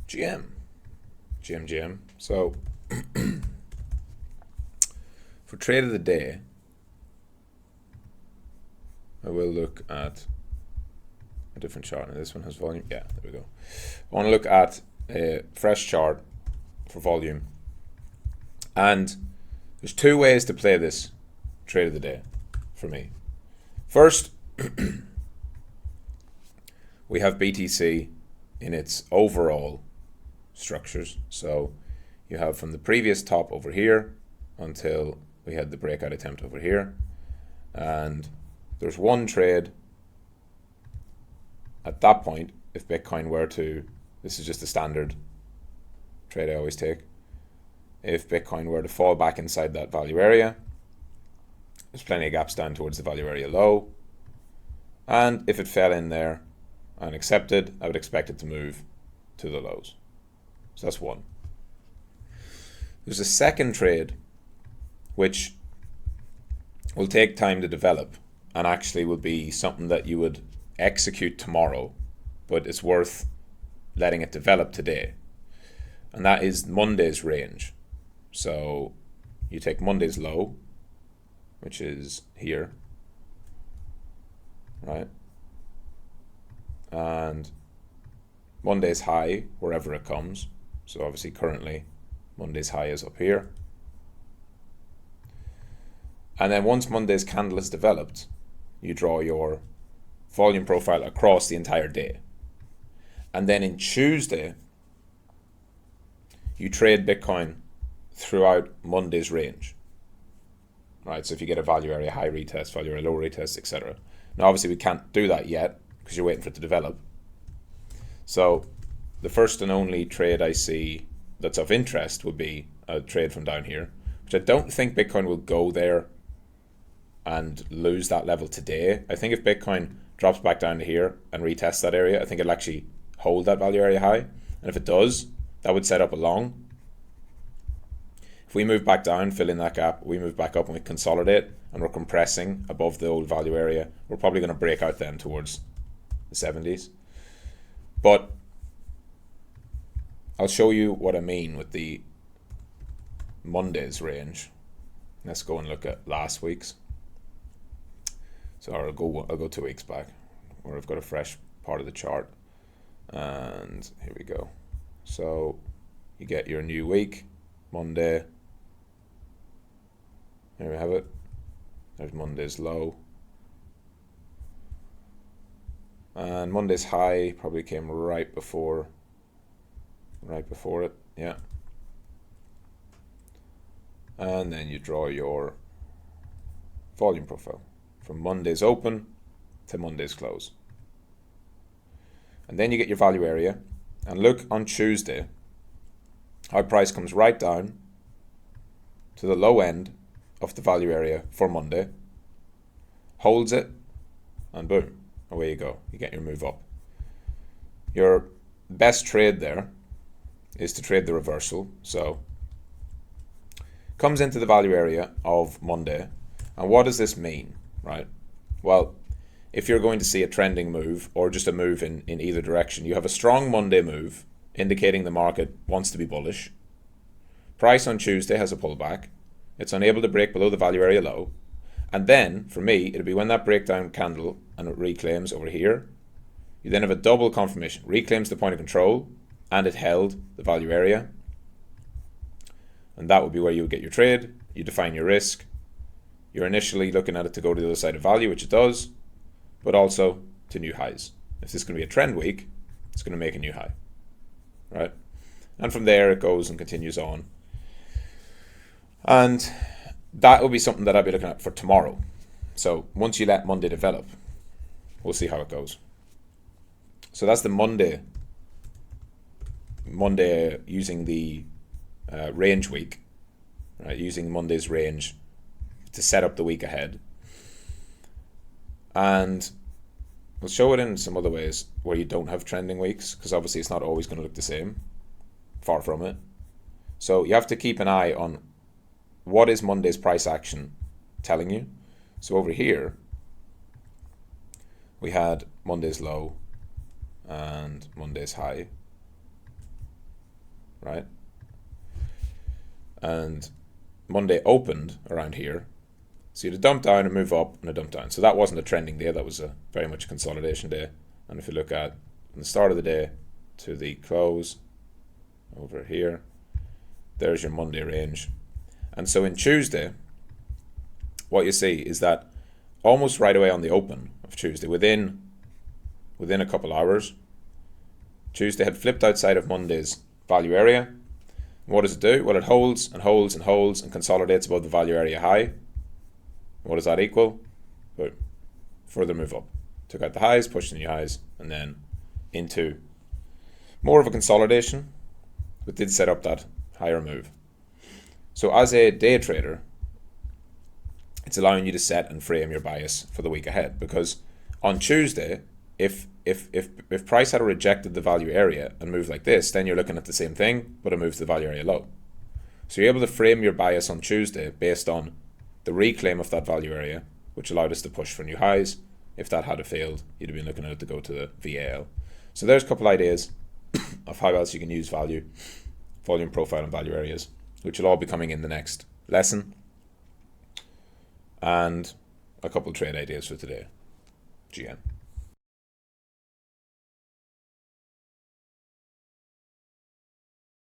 GM. So for trade of the day, I will look at a different chart. Now this one has volume. Yeah, there we go. I want to look at a fresh chart for volume. And there's two ways to play this trade of the day for me. First, we have BTC in its overall structures. So you have from the previous top over here until we had the breakout attempt over here. And there's one trade at that point if Bitcoin were to, this is just a standard trade I always take, if Bitcoin were to fall back inside that value area, there's plenty of gaps down towards the value area low. And if it fell in there and accepted, I would expect it to move to the lows. So that's one. There's a second trade which will take time to develop and actually will be something that you would execute tomorrow, but it's worth letting it develop today. And that is Monday's range. So you take Monday's low, which is here, right? And Monday's high, wherever it comes. So obviously currently Monday's high is up here. And then once Monday's candle is developed, you draw your volume profile across the entire day. And then in Tuesday, you trade Bitcoin throughout Monday's range. Right, so if you get a value area high retest, value area low retest, etc. Now obviously we can't do that yet because you're waiting for it to develop. So the first and only trade I see that's of interest would be a trade from down here, which I don't think Bitcoin will go there and lose that level today. I think if Bitcoin drops back down to here and retests that area, I think it'll actually hold that value area high. And if it does, that would set up a long. If we move back down, fill in that gap, we move back up and we consolidate and we're compressing above the old value area, we're probably going to break out then towards the 70s. But I'll show you what I mean with the Monday's range. Let's go and look at last week's. So I'll go 2 weeks back where I've got a fresh part of the chart. And here we go. So you get your new week, Monday. There we have it. There's Monday's low. And Monday's high probably came right before it, yeah. And then you draw your volume profile from Monday's open to Monday's close. And then you get your value area. And look on Tuesday, our price comes right down to the low end of the value area for Monday, holds it, and boom, away you go. You get your move up. Your best trade there is to trade the reversal. So comes into the value area of Monday. And what does this mean, right? Well, if you're going to see a trending move or just a move in either direction, you have a strong Monday move indicating the market wants to be bullish. Price on Tuesday has a pullback. It's unable to break below the value area low. And then, for me, it'll be when that breakdown candle and it reclaims over here, you then have a double confirmation. Reclaims the point of control and it held the value area. And that would be where you would get your trade. You define your risk. You're initially looking at it to go to the other side of value, which it does, but also to new highs. If this is going to be a trend week, it's going to make a new high, right? And from there, it goes and continues on. And that will be something that I'll be looking at for tomorrow. So once you let Monday develop, we'll see how it goes. So that's the Monday using the range week, right? Using Monday's range to set up the week ahead. And we'll show it in some other ways where you don't have trending weeks, because obviously it's not always going to look the same. Far from it. So you have to keep an eye on what is Monday's price action telling you. So over here, we had Monday's low and Monday's high. right? And Monday opened around here. So you had a dump down, a move up, and a dump down. So that wasn't a trending day. That was a very much a consolidation day. And if you look at from the start of the day to the close over here, there's your Monday range. And so in Tuesday, what you see is that almost right away on the open of Tuesday, within a couple hours, Tuesday had flipped outside of Monday's value area. What does it do? Well, it holds and holds and holds and consolidates above the value area high. What does that equal? Boom. Further move up. Took out the highs, pushed the new highs, and then into more of a consolidation, but did set up that higher move. So as a day trader, it's allowing you to set and frame your bias for the week ahead, because on Tuesday, if price had rejected the value area and moved like this, then you're looking at the same thing, but it moves to the value area low. So you're able to frame your bias on Tuesday based on the reclaim of that value area, which allowed us to push for new highs. If that had failed, you'd have been looking at it to go to the VAL. So there's a couple ideas of how else you can use value, volume profile and value areas, which will all be coming in the next lesson. And a couple trade ideas for today. GM.